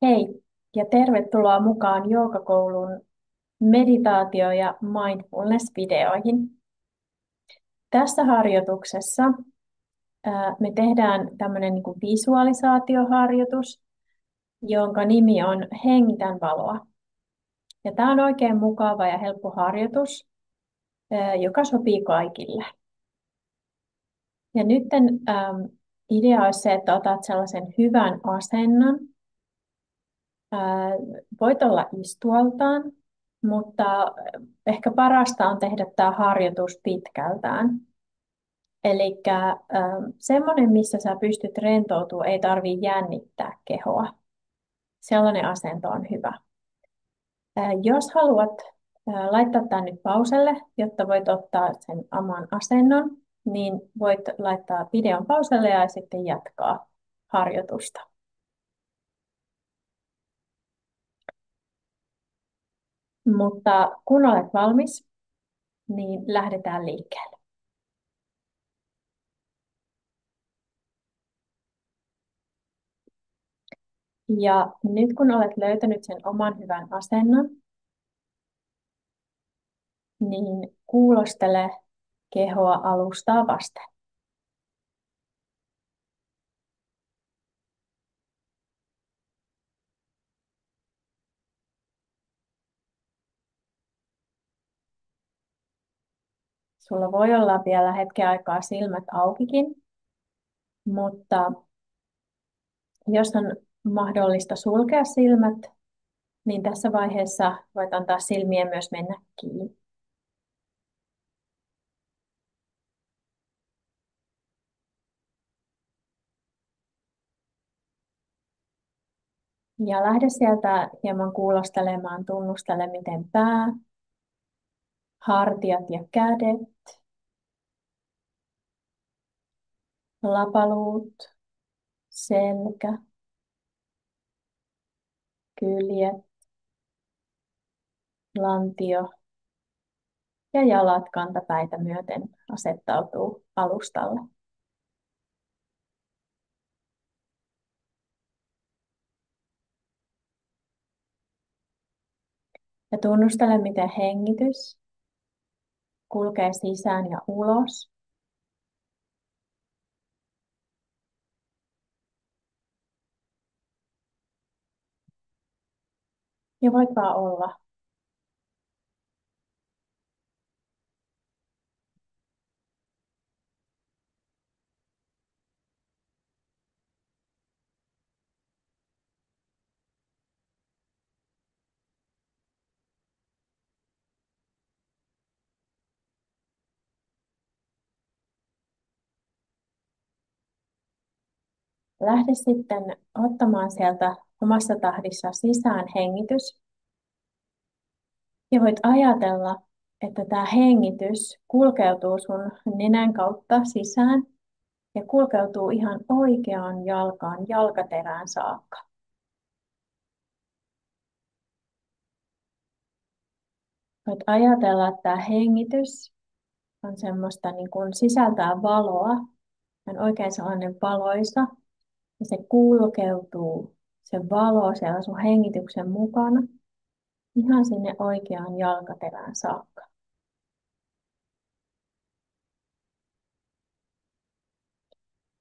Hei ja tervetuloa mukaan joogakoulun meditaatio- ja mindfulness-videoihin. Tässä harjoituksessa me tehdään tämmöinen niin kuin visualisaatioharjoitus, jonka nimi on Hengitän valoa. Ja tämä on oikein mukava ja helppo harjoitus, joka sopii kaikille. Ja nyt idea olisi se, että otat sellaisen hyvän asennon. Voit olla istualtaan, mutta ehkä parasta on tehdä tämä harjoitus pitkältään. Eli semmoinen, missä sä pystyt rentoutumaan, ei tarvitse jännittää kehoa. Sellainen asento on hyvä. Jos haluat laittaa tämän nyt pauselle, jotta voit ottaa sen oman asennon, niin voit laittaa videon pauselle ja sitten jatkaa harjoitusta. Mutta kun olet valmis, niin lähdetään liikkeelle. Ja nyt kun olet löytänyt sen oman hyvän asennon, niin kuulostele kehoa alustaa vasten. Sulla voi olla vielä hetken aikaa silmät aukikin, mutta jos on mahdollista sulkea silmät, niin tässä vaiheessa voit antaa silmien myös mennä kiinni. Ja lähde sieltä hieman kuulostelemaan, tunnustele miten pää, hartiat ja kädet, lapaluut, selkä, kyljet, lantio ja jalat kantapäitä myöten asettautuu alustalle. Ja tunnustele, miten hengitys kulkee sisään ja ulos. Ja voit vaan olla. Lähde sitten ottamaan sieltä omassa tahdissa sisään hengitys. Ja voit ajatella, että tämä hengitys kulkeutuu sun nenän kautta sisään ja kulkeutuu ihan oikeaan jalkaan, jalkaterään saakka. Voit ajatella, että tämä hengitys on semmoista niin kuin sisältää valoa, on oikein sellainen valoisa, ja se kulkeutuu, se valo siellä sun hengityksen mukana, ihan sinne oikeaan jalkaterään saakka.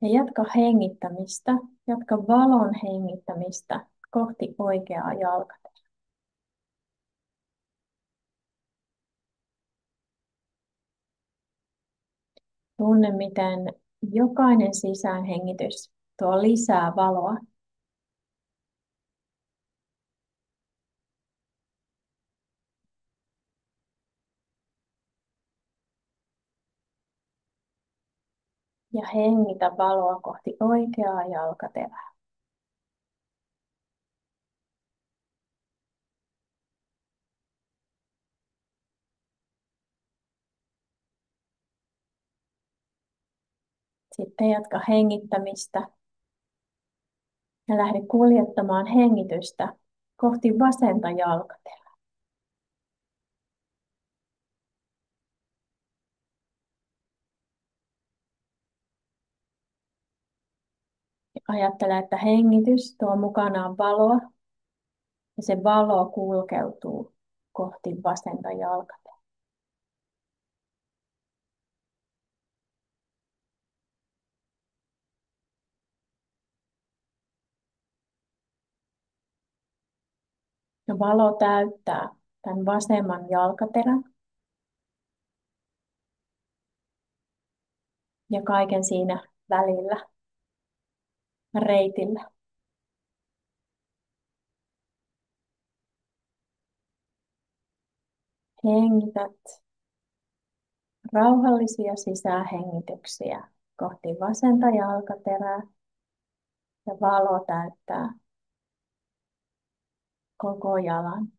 Ja jatka hengittämistä, jatka valon hengittämistä kohti oikeaa jalkaterää. Tunne, miten jokainen sisäänhengitys tuo lisää valoa. Ja hengitä valoa kohti oikeaa jalkaterää. Sitten jatka hengittämistä ja lähde kuljettamaan hengitystä kohti vasenta jalkaterää. Ajattele, että hengitys tuo mukanaan valoa ja se valo kulkeutuu kohti vasenta jalkaterää. Ja valo täyttää tämän vasemman jalkaterän ja kaiken siinä välillä reitillä. Hengität rauhallisia sisähengityksiä kohti vasenta jalkaterää ja valo täyttää koko jalan.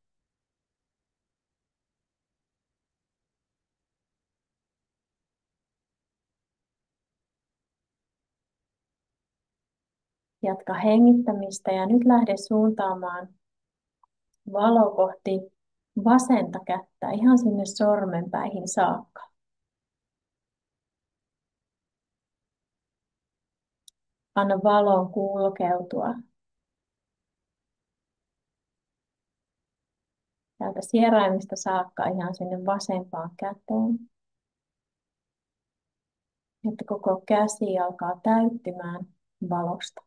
Jatka hengittämistä ja nyt lähde suuntaamaan valo kohti vasenta kättä ihan sinne sormenpäihin saakka. Anna valon kulkeutua täältä sieraimista saakka ihan sinne vasempaan käteen. Että koko käsi alkaa täyttymään valosta.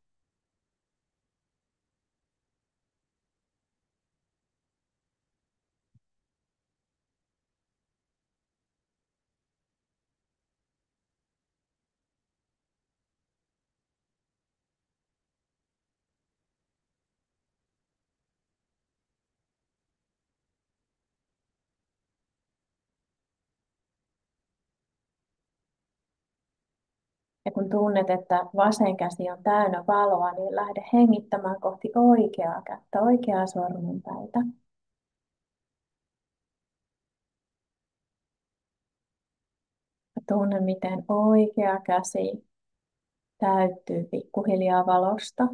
Ja kun tunnet, että vasen käsi on täynnä valoa, niin lähde hengittämään kohti oikeaa kättä, oikeaa sormenpäitä. Ja tunne, miten oikea käsi täyttyy pikkuhiljaa valosta.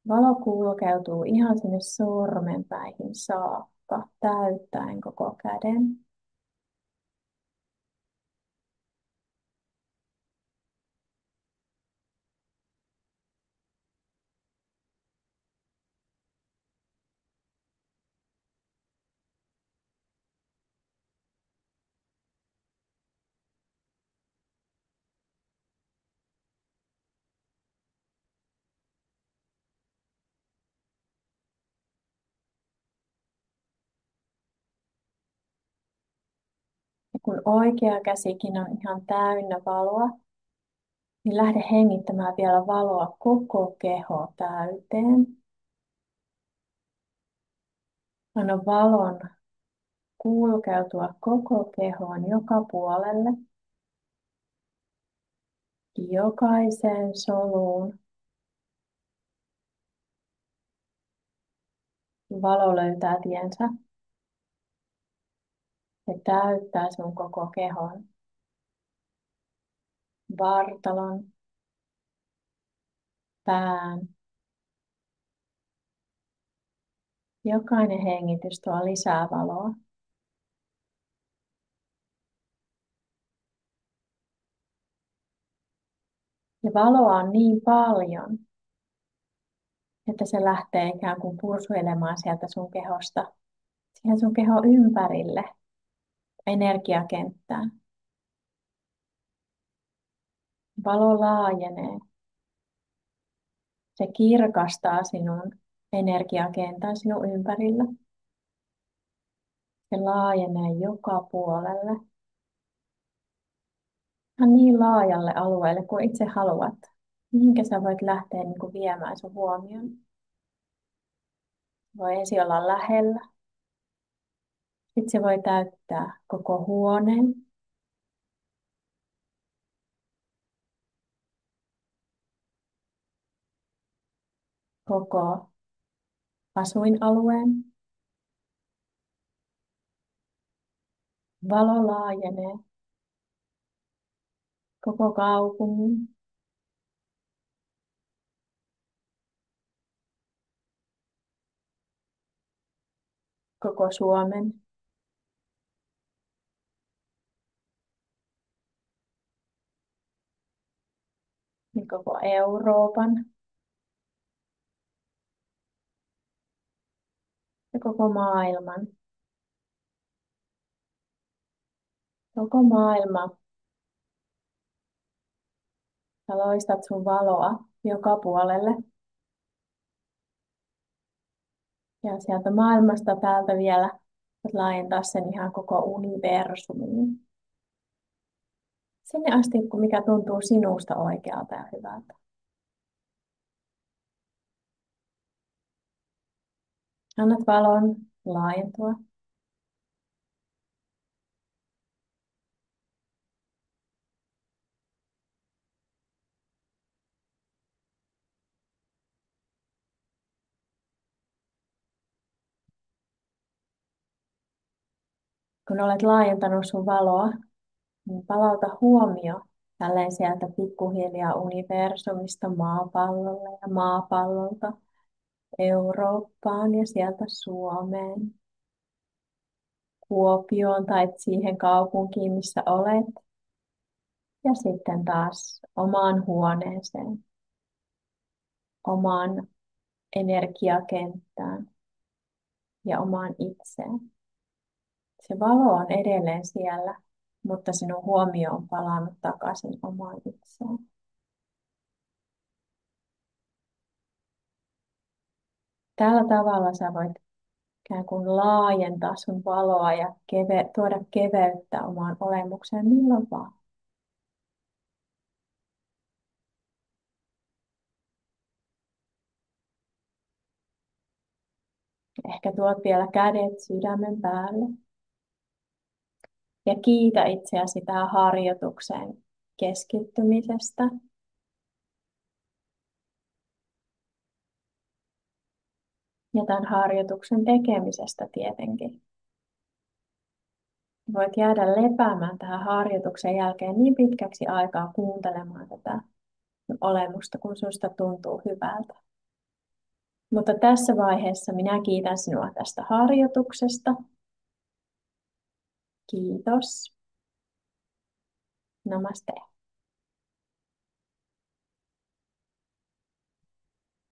Valo kulkeutuu ihan sinne sormenpäihin saakka, täyttäen koko käden. Ja kun oikea käsikin on ihan täynnä valoa, niin lähde hengittämään vielä valoa koko keho täyteen. Anna valon kulkeutua koko kehoon joka puolelle, jokaiseen soluun. Valo löytää tiensä ja täyttää sun koko kehon, vartalon, pään. Jokainen hengitys tuo lisää valoa. Ja valoa on niin paljon, että se lähtee ikään kuin pursuilemaan sieltä sun kehosta, siihen sun kehon ympärille, energiakenttään. Valo laajenee. Se kirkastaa sinun energiakentän sinun ympärillä. Se laajenee joka puolelle. Ihan niin laajalle alueelle kuin itse haluat. Mihinkä sä voit lähteä niin kuin viemään sun huomion. Voi ensin olla lähellä. Sitten se voi täyttää koko huoneen. Koko asuinalueen. Valo laajenee koko kaupungin. Koko Suomen. Ja koko Euroopan. ja koko maailman. Koko maailma. Sä loistat sun valoa joka puolelle. Ja sieltä maailmasta täältä vielä voit laajentaa sen ihan koko universumiin. Sinne asti, kun mikä tuntuu sinusta oikealta ja hyvältä. Annat valon laajentua. Kun olet laajentanut sun valoa, niin palauta huomio tälleen sieltä pikkuhiljaa universumista maapallolle ja maapallolta Eurooppaan ja sieltä Suomeen, Kuopioon tai siihen kaupunkiin, missä olet. Ja sitten taas omaan huoneeseen, omaan energiakenttään ja omaan itseen. Se valo on edelleen siellä, mutta sinun huomio on palannut takaisin omaan itseen. Tällä tavalla sä voit ikään kuin laajentaa sun valoa ja tuoda keveyttä omaan olemukseen milloin vaan. Ehkä tuot vielä kädet sydämen päälle ja kiitä itseäsi tähän harjoitukseen keskittymisestä ja tämän harjoituksen tekemisestä tietenkin. Voit jäädä lepäämään tähän harjoituksen jälkeen niin pitkäksi aikaa kuuntelemaan tätä olemusta, kun susta tuntuu hyvältä. Mutta tässä vaiheessa minä kiitän sinua tästä harjoituksesta. Kiitos. Namaste.